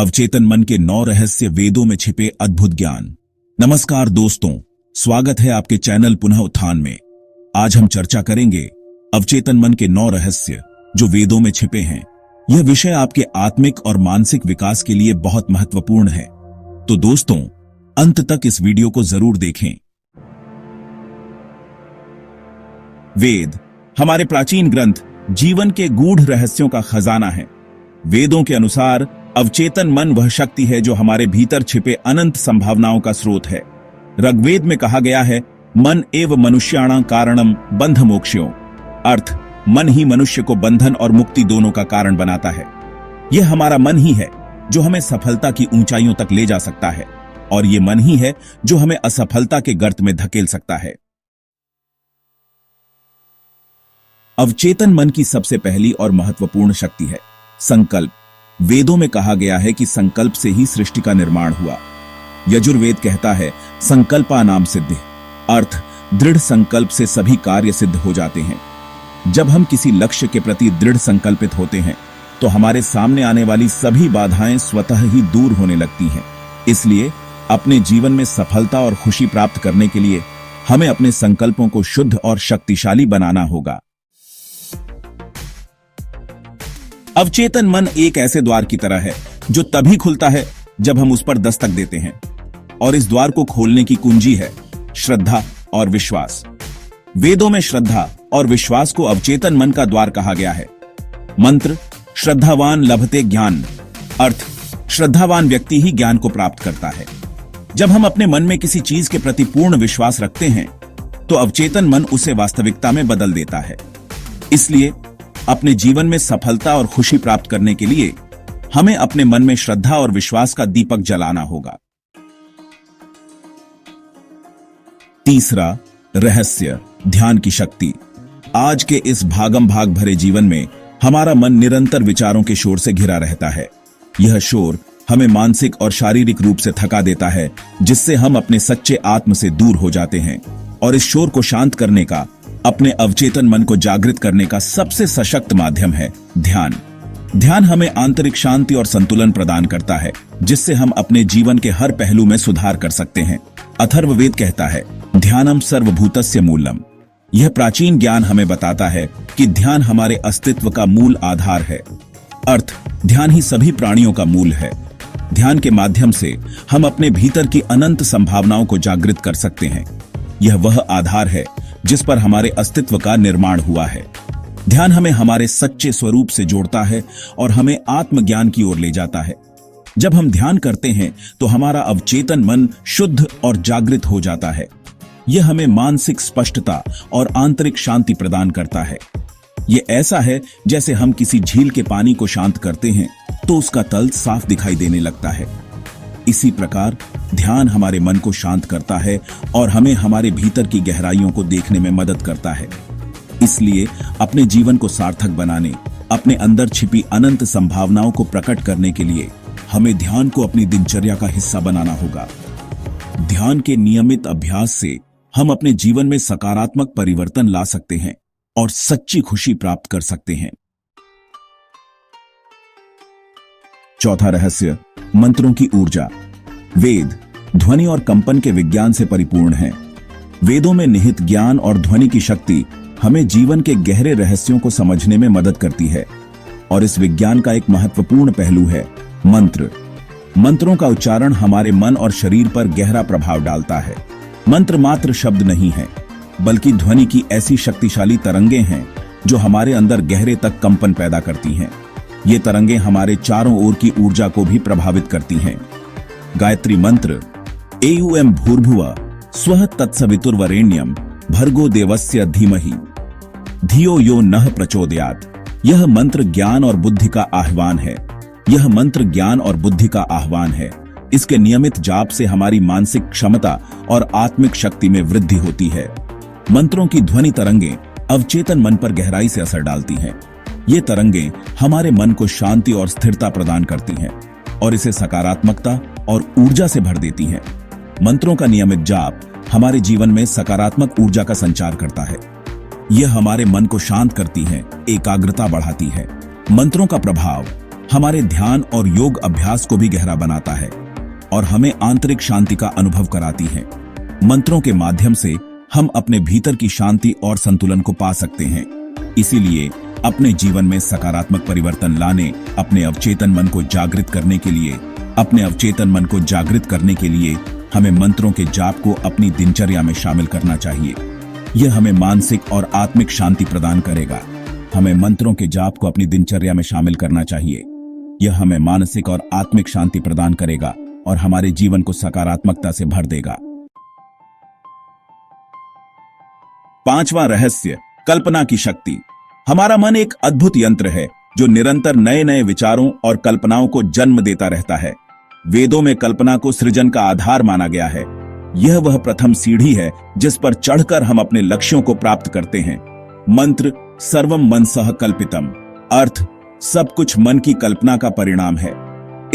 अवचेतन मन के 9 रहस्य, वेदों में छिपे अद्भुत ज्ञान। नमस्कार दोस्तों, स्वागत है आपके चैनल पुनः उत्थान में। आज हम चर्चा करेंगे अवचेतन मन के 9 रहस्य जो वेदों में छिपे हैं। यह विषय आपके आत्मिक और मानसिक विकास के लिए बहुत महत्वपूर्ण है, तो दोस्तों अंत तक इस वीडियो को जरूर देखें। वेद हमारे प्राचीन ग्रंथ जीवन के गूढ़ रहस्यों का खजाना है। वेदों के अनुसार अवचेतन मन वह शक्ति है जो हमारे भीतर छिपे अनंत संभावनाओं का स्रोत है। ऋग्वेद में कहा गया है, मन एव मनुष्याणां कारणम बंध मोक्ष्यो, अर्थ मन ही मनुष्य को बंधन और मुक्ति दोनों का कारण बनाता है। यह हमारा मन ही है जो हमें सफलता की ऊंचाइयों तक ले जा सकता है, और यह मन ही है जो हमें असफलता के गर्त में धकेल सकता है। अवचेतन मन की सबसे पहली और महत्वपूर्ण शक्ति है संकल्प। वेदों में कहा गया है कि संकल्प से ही सृष्टि का निर्माण हुआ। यजुर्वेद कहता है, संकल्पा नाम सिद्धि, अर्थ दृढ़ संकल्प से सभी कार्य सिद्ध हो जाते हैं। जब हम किसी लक्ष्य के प्रति दृढ़ संकल्पित होते हैं तो हमारे सामने आने वाली सभी बाधाएं स्वतः ही दूर होने लगती हैं। इसलिए अपने जीवन में सफलता और खुशी प्राप्त करने के लिए हमें अपने संकल्पों को शुद्ध और शक्तिशाली बनाना होगा। अवचेतन मन एक ऐसे द्वार की तरह है जो तभी खुलता है जब हम उस पर दस्तक देते हैं, और इस द्वार को खोलने की कुंजी है श्रद्धा और विश्वास। वेदों में श्रद्धा और विश्वास को अवचेतन मन का द्वार कहा गया है। मंत्र श्रद्धावान लभते ज्ञान, अर्थ श्रद्धावान व्यक्ति ही ज्ञान को प्राप्त करता है। जब हम अपने मन में किसी चीज के प्रति पूर्ण विश्वास रखते हैं तो अवचेतन मन उसे वास्तविकता में बदल देता है। इसलिए अपने जीवन में सफलता और खुशी प्राप्त करने के लिए हमें अपने मन में श्रद्धा और विश्वास का दीपक जलाना होगा। तीसरा रहस्य, ध्यान की शक्ति। आज के इस भागम भाग भरे जीवन में हमारा मन निरंतर विचारों के शोर से घिरा रहता है। यह शोर हमें मानसिक और शारीरिक रूप से थका देता है, जिससे हम अपने सच्चे आत्म से दूर हो जाते हैं। और इस शोर को शांत करने का, अपने अवचेतन मन को जागृत करने का सबसे सशक्त माध्यम है ध्यान। ध्यान हमें आंतरिक शांति और संतुलन प्रदान करता है, जिससे हम अपने जीवन के हर पहलू में सुधार कर सकते हैं। अथर्ववेद कहता है, ध्यानम सर्वभूतस्य मूलम। यह प्राचीन ज्ञान हमें बताता है कि ध्यान हमारे अस्तित्व का मूल आधार है, अर्थ ध्यान ही सभी प्राणियों का मूल है। ध्यान के माध्यम से हम अपने भीतर की अनंत संभावनाओं को जागृत कर सकते हैं। यह वह आधार है जिस पर हमारे अस्तित्व का निर्माण हुआ है। ध्यान हमें हमारे सच्चे स्वरूप से जोड़ता है और हमें आत्मज्ञान की ओर ले जाता है। जब हम ध्यान करते हैं तो हमारा अवचेतन मन शुद्ध और जागृत हो जाता है। यह हमें मानसिक स्पष्टता और आंतरिक शांति प्रदान करता है। यह ऐसा है जैसे हम किसी झील के पानी को शांत करते हैं तो उसका तल साफ दिखाई देने लगता है। इसी प्रकार ध्यान हमारे मन को शांत करता है और हमें हमारे भीतर की गहराइयों को देखने में मदद करता है। इसलिए अपने जीवन को सार्थक बनाने, अपने अंदर छिपी अनंत संभावनाओं को प्रकट करने के लिए हमें ध्यान को अपनी दिनचर्या का हिस्सा बनाना होगा। ध्यान के नियमित अभ्यास से हम अपने जीवन में सकारात्मक परिवर्तन ला सकते हैं और सच्ची खुशी प्राप्त कर सकते हैं। चौथा रहस्य, मंत्रों की ऊर्जा। वेद ध्वनि और कंपन के विज्ञान से परिपूर्ण हैं। वेदों में निहित ज्ञान और ध्वनि की शक्ति हमें जीवन के गहरे रहस्यों को समझने में मदद करती है, और इस विज्ञान का एक महत्वपूर्ण पहलू है मंत्र। मंत्रों का उच्चारण हमारे मन और शरीर पर गहरा प्रभाव डालता है। मंत्र मात्र शब्द नहीं है, बल्कि ध्वनि की ऐसी शक्तिशाली तरंगें हैं जो हमारे अंदर गहरे तक कंपन पैदा करती हैं। ये तरंगें हमारे चारों ओर की ऊर्जा को भी प्रभावित करती हैं। गायत्री मंत्र एयुएम भूर्भुवः स्वः तत्सवितुर्वरेण्यम भर्गो देवस्य धीमहि धियो यो नः प्रचोदयात्। यह मंत्र ज्ञान और बुद्धि का आह्वान है। यह मंत्र ज्ञान और बुद्धि का आह्वान है। इसके नियमित जाप से हमारी मानसिक क्षमता और आत्मिक शक्ति में वृद्धि होती है। मंत्रों की ध्वनि तरंगें अवचेतन मन पर गहराई से असर डालती हैं। ये तरंगें हमारे मन को शांति और स्थिरता प्रदान करती हैं और इसे सकारात्मकता और ऊर्जा से भर देती हैं। मंत्रों का नियमित जाप हमारे जीवन में सकारात्मक ऊर्जा का संचार करता है। यह हमारे मन को शांत करती है, एकाग्रता बढ़ाती है। मंत्रों का प्रभाव हमारे ध्यान और योग अभ्यास को भी गहरा बनाता है और हमें आंतरिक शांति का अनुभव कराती है। मंत्रों के माध्यम से हम अपने भीतर की शांति और संतुलन को पा सकते हैं। इसीलिए अपने जीवन में सकारात्मक परिवर्तन लाने, अपने अवचेतन मन को जागृत करने के लिए हमें मंत्रों के जाप को अपनी दिनचर्या में शामिल करना चाहिए। यह हमें मानसिक और आत्मिक शांति प्रदान करेगा। हमें मंत्रों के जाप को अपनी दिनचर्या में शामिल करना चाहिए। यह हमें मानसिक और आत्मिक शांति प्रदान करेगा और हमारे जीवन को सकारात्मकता से भर देगा। पांचवां रहस्य, कल्पना की शक्ति। हमारा मन एक अद्भुत यंत्र है जो निरंतर नए नए विचारों और कल्पनाओं को जन्म देता रहता है। वेदों में कल्पना को सृजन का आधार माना गया है। यह वह प्रथम सीढ़ी है जिस पर चढ़कर हम अपने लक्ष्यों को प्राप्त करते हैं। मंत्र सर्वम मनसः कल्पितम, अर्थ सब कुछ मन की कल्पना का परिणाम है।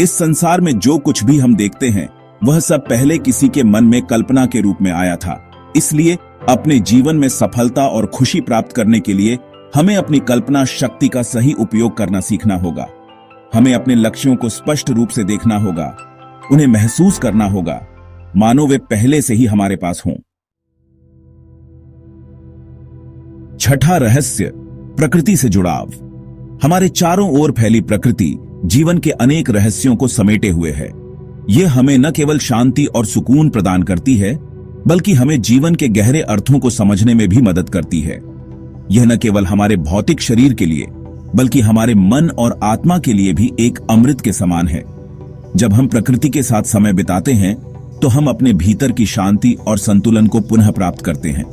इस संसार में जो कुछ भी हम देखते हैं वह सब पहले किसी के मन में कल्पना के रूप में आया था। इसलिए अपने जीवन में सफलता और खुशी प्राप्त करने के लिए हमें अपनी कल्पना शक्ति का सही उपयोग करना सीखना होगा। हमें अपने लक्ष्यों को स्पष्ट रूप से देखना होगा, उन्हें महसूस करना होगा, मानो वे पहले से ही हमारे पास हों। छठा रहस्य, प्रकृति से जुड़ाव। हमारे चारों ओर फैली प्रकृति जीवन के अनेक रहस्यों को समेटे हुए है। यह हमें न केवल शांति और सुकून प्रदान करती है, बल्कि हमें जीवन के गहरे अर्थों को समझने में भी मदद करती है। यह न केवल हमारे भौतिक शरीर के लिए, बल्कि हमारे मन और आत्मा के लिए भी एक अमृत के समान है। जब हम प्रकृति के साथ समय बिताते हैं तो हम अपने भीतर की शांति और संतुलन को पुनः प्राप्त करते हैं।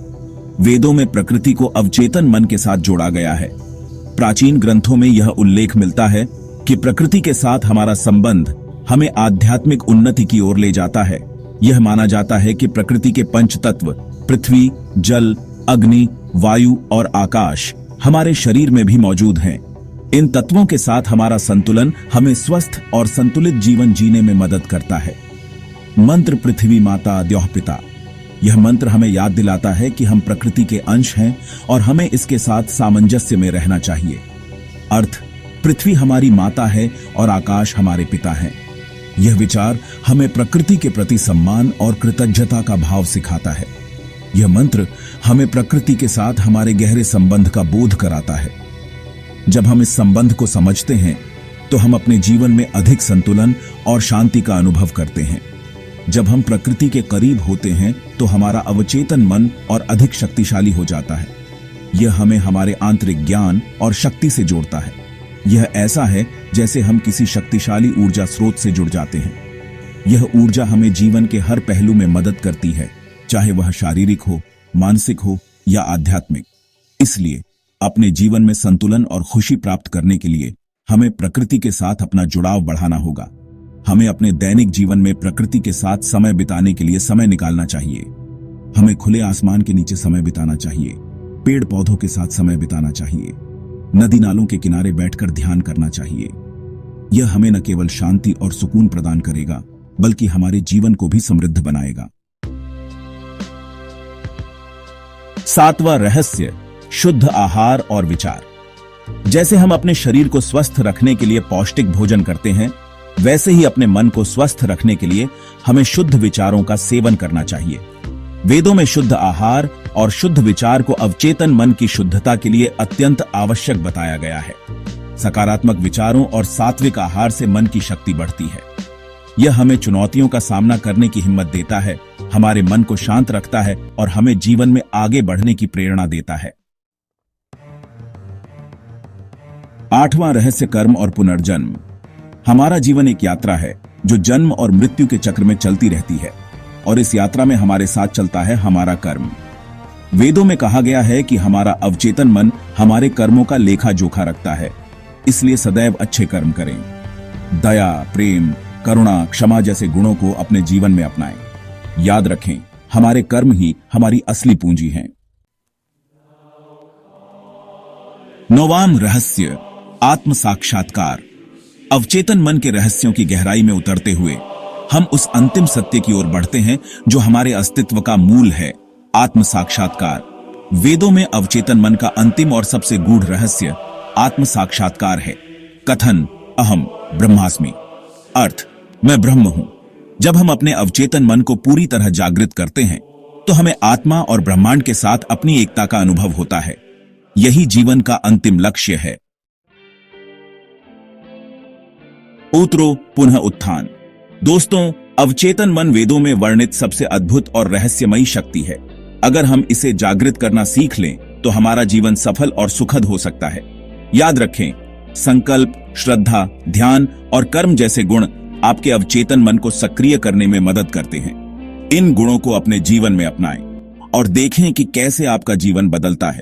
वेदों में प्रकृति को अवचेतन मन के साथ जोड़ा गया है। प्राचीन ग्रंथों में यह उल्लेख मिलता है कि प्रकृति के साथ हमारा संबंध हमें आध्यात्मिक उन्नति की ओर ले जाता है। यह माना जाता है कि प्रकृति के पंच तत्व पृथ्वी, जल, अग्नि, वायु और आकाश हमारे शरीर में भी मौजूद हैं। इन तत्वों के साथ हमारा संतुलन हमें स्वस्थ और संतुलित जीवन जीने में मदद करता है। मंत्र पृथ्वी माता द्यौः पिता। यह मंत्र हमें याद दिलाता है कि हम प्रकृति के अंश हैं और हमें इसके साथ सामंजस्य में रहना चाहिए। अर्थ, पृथ्वी हमारी माता है और आकाश हमारे पिता हैं। यह विचार हमें प्रकृति के प्रति सम्मान और कृतज्ञता का भाव सिखाता है। यह मंत्र हमें प्रकृति के साथ हमारे गहरे संबंध का बोध कराता है। जब हम इस संबंध को समझते हैं तो हम अपने जीवन में अधिक संतुलन और शांति का अनुभव करते हैं। जब हम प्रकृति के करीब होते हैं तो हमारा अवचेतन मन और अधिक शक्तिशाली हो जाता है। यह हमें हमारे आंतरिक ज्ञान और शक्ति से जोड़ता है। यह ऐसा है जैसे हम किसी शक्तिशाली ऊर्जा स्रोत से जुड़ जाते हैं। यह ऊर्जा हमें जीवन के हर पहलू में मदद करती है, चाहे वह शारीरिक हो, मानसिक हो या आध्यात्मिक। इसलिए अपने जीवन में संतुलन और खुशी प्राप्त करने के लिए हमें प्रकृति के साथ अपना जुड़ाव बढ़ाना होगा। हमें अपने दैनिक जीवन में प्रकृति के साथ समय बिताने के लिए समय निकालना चाहिए। हमें खुले आसमान के नीचे समय बिताना चाहिए, पेड़ पौधों के साथ समय बिताना चाहिए, नदी नालों के किनारे बैठकर ध्यान करना चाहिए। यह हमें न केवल शांति और सुकून प्रदान करेगा, बल्कि हमारे जीवन को भी समृद्ध बनाएगा। सातवां रहस्य, शुद्ध आहार और विचार। जैसे हम अपने शरीर को स्वस्थ रखने के लिए पौष्टिक भोजन करते हैं, वैसे ही अपने मन को स्वस्थ रखने के लिए हमें शुद्ध विचारों का सेवन करना चाहिए। वेदों में शुद्ध आहार और शुद्ध विचार को अवचेतन मन की शुद्धता के लिए अत्यंत आवश्यक बताया गया है। सकारात्मक विचारों और सात्विक आहार से मन की शक्ति बढ़ती है। यह हमें चुनौतियों का सामना करने की हिम्मत देता है, हमारे मन को शांत रखता है और हमें जीवन में आगे बढ़ने की प्रेरणा देता है। आठवां रहस्य, कर्म और पुनर्जन्म। हमारा जीवन एक यात्रा है जो जन्म और मृत्यु के चक्र में चलती रहती है, और इस यात्रा में हमारे साथ चलता है हमारा कर्म। वेदों में कहा गया है कि हमारा अवचेतन मन हमारे कर्मों का लेखा जोखा रखता है। इसलिए सदैव अच्छे कर्म करें। दया, प्रेम, करुणा, क्षमा जैसे गुणों को अपने जीवन में अपनाएं। याद रखें, हमारे कर्म ही हमारी असली पूंजी हैं। नौवां रहस्य, आत्म साक्षात्कार। अवचेतन मन के रहस्यों की गहराई में उतरते हुए हम उस अंतिम सत्य की ओर बढ़ते हैं जो हमारे अस्तित्व का मूल है, आत्म साक्षात्कार। वेदों में अवचेतन मन का अंतिम और सबसे गूढ़ रहस्य आत्म साक्षात्कार है। कथन, अहम ब्रह्मास्मि, अर्थ मैं ब्रह्म हूं। जब हम अपने अवचेतन मन को पूरी तरह जागृत करते हैं तो हमें आत्मा और ब्रह्मांड के साथ अपनी एकता का अनुभव होता है। यही जीवन का अंतिम लक्ष्य है। उत्तरो पुनः उत्थान। दोस्तों, अवचेतन मन वेदों में वर्णित सबसे अद्भुत और रहस्यमयी शक्ति है। अगर हम इसे जागृत करना सीख लें तो हमारा जीवन सफल और सुखद हो सकता है। याद रखें, संकल्प, श्रद्धा, ध्यान और कर्म जैसे गुण आपके अवचेतन मन को सक्रिय करने में मदद करते हैं। इन गुणों को अपने जीवन में अपनाएं और देखें कि कैसे आपका जीवन बदलता है।